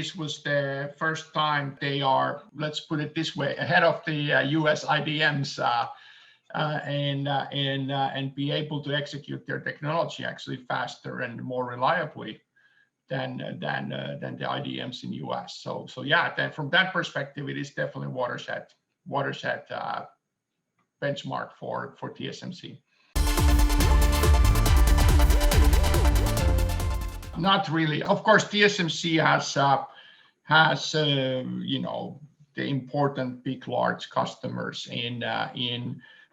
this was the first time they are, let's put it this way, ahead of the US IDMs and be able to execute their technology actually faster and more reliably than the IDMs in US. So yeah, then from that perspective, it is definitely watershed benchmark for TSMC. Not really. Of course, TSMC has you know, the important big large customers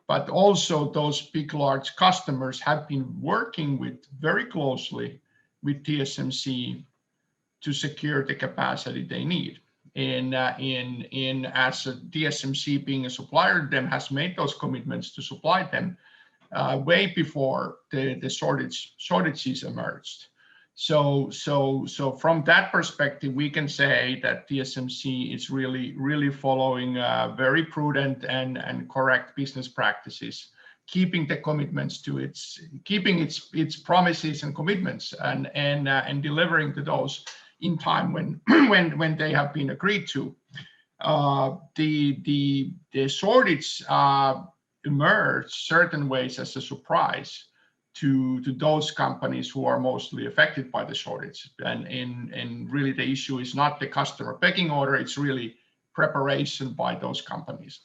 but also those big large customers have been working very closely with TSMC to secure the capacity they need. As TSMC being a supplier to them has made those commitments to supply them way before the shortages emerged. So from that perspective, we can say that TSMC is really following very prudent and correct business practices, keeping the commitments to keeping its promises and commitments, and delivering to those in time when they have been agreed to. The shortage emerged certain ways as a surprise to those companies who are mostly affected by the shortage. And really the issue is not the customer pecking order, it's really preparation by those companies.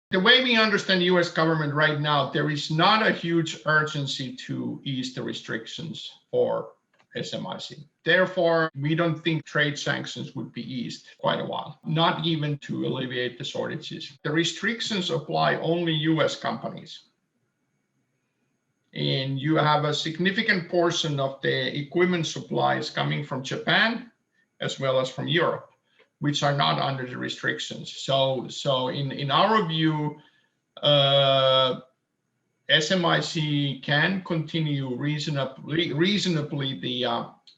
The way we understand the US government right now, there is not a huge urgency to ease the restrictions for SMIC. Therefore, we don't think trade sanctions would be eased quite a while, not even to alleviate the shortages. The restrictions apply only US companies. And you have a significant portion of the equipment supplies coming from Japan as well as from Europe, which are not under the restrictions. So in our view, SMIC can continue reasonably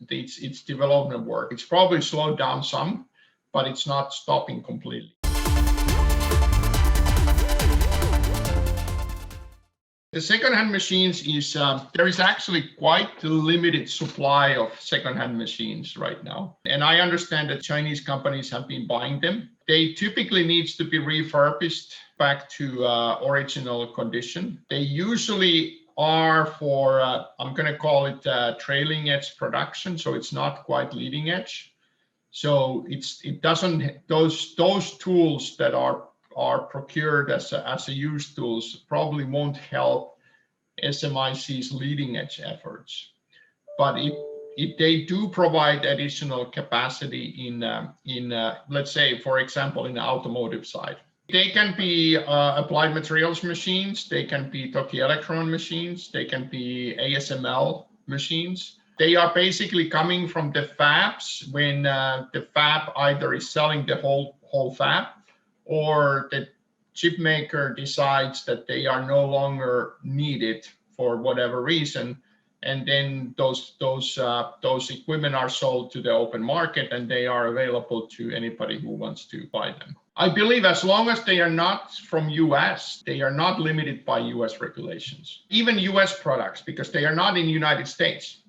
its development work. It's probably slowed down some, but it's not stopping completely. The second-hand machines is, there is actually quite a limited supply of second-hand machines right now. And I understand that Chinese companies have been buying them. They typically need to be refurbished back to original condition. They usually are for, I'm going to call it trailing edge production, so it's not quite leading edge. So it doesn't, those tools that are procured as a used tools probably won't help SMIC's leading edge efforts. But if they do provide additional capacity in let's say, for example, in the automotive side. They can be applied materials machines, they can be Toki electron machines, they can be ASML machines. They are basically coming from the fabs when the fab either is selling the whole fab, or the chip maker decides that they are no longer needed for whatever reason, and then those equipment are sold to the open market and they are available to anybody who wants to buy them. I believe as long as they are not from US, they are not limited by US regulations. Even US products, because they are not in the United States.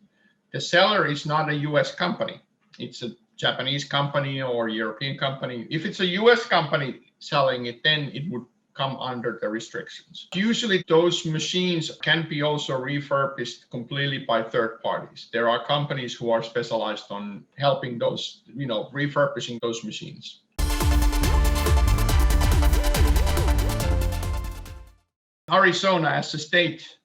The seller is not a US company. It's a Japanese company or European company. If it's a US company selling it, then it would come under the restrictions. Usually those machines can be also refurbished completely by third parties. There are companies who are specialized on helping those, refurbishing those machines. Arizona as a state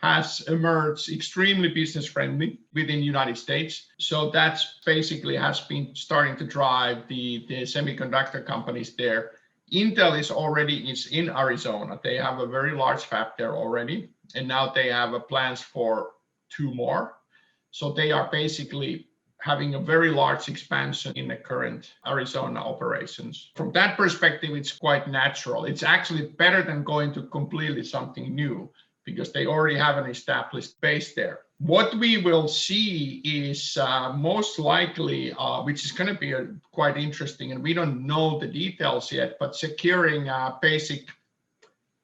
has emerged extremely business friendly within the United States. So that's basically has been starting to drive the semiconductor companies there. Intel is in Arizona. They have a very large fab there already. And now they have plans for 2 more. So they are basically having a very large expansion in the current Arizona operations. From that perspective, it's quite natural. It's actually better than going to completely something new, because they already have an established base there. What we will see is most likely, which is going to be quite interesting, and we don't know the details yet, but securing basic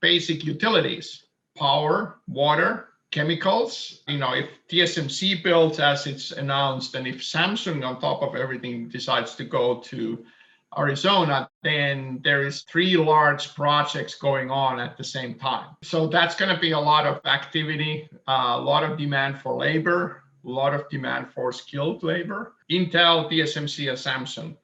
utilities, power, water, chemicals. If TSMC builds as it's announced, and if Samsung on top of everything decides to go to Arizona, then there is 3 large projects going on at the same time. So that's going to be a lot of activity, a lot of demand for labor, a lot of demand for skilled labor. Intel, TSMC, and Samsung,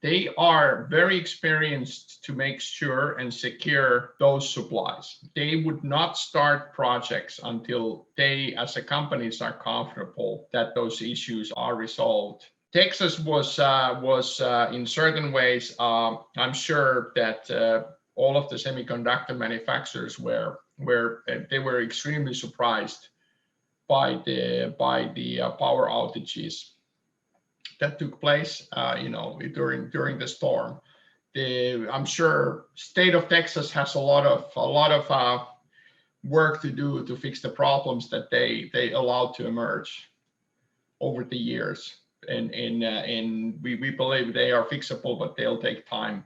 they are very experienced to make sure and secure those supplies. They would not start projects until they, as a companies, are comfortable that those issues are resolved. Texas was in certain ways, I'm sure that all of the semiconductor manufacturers were extremely surprised by the power outages that took place, during the storm. I'm sure state of Texas has a lot of work to do to fix the problems that they allowed to emerge over the years. And we believe they are fixable, but they'll take time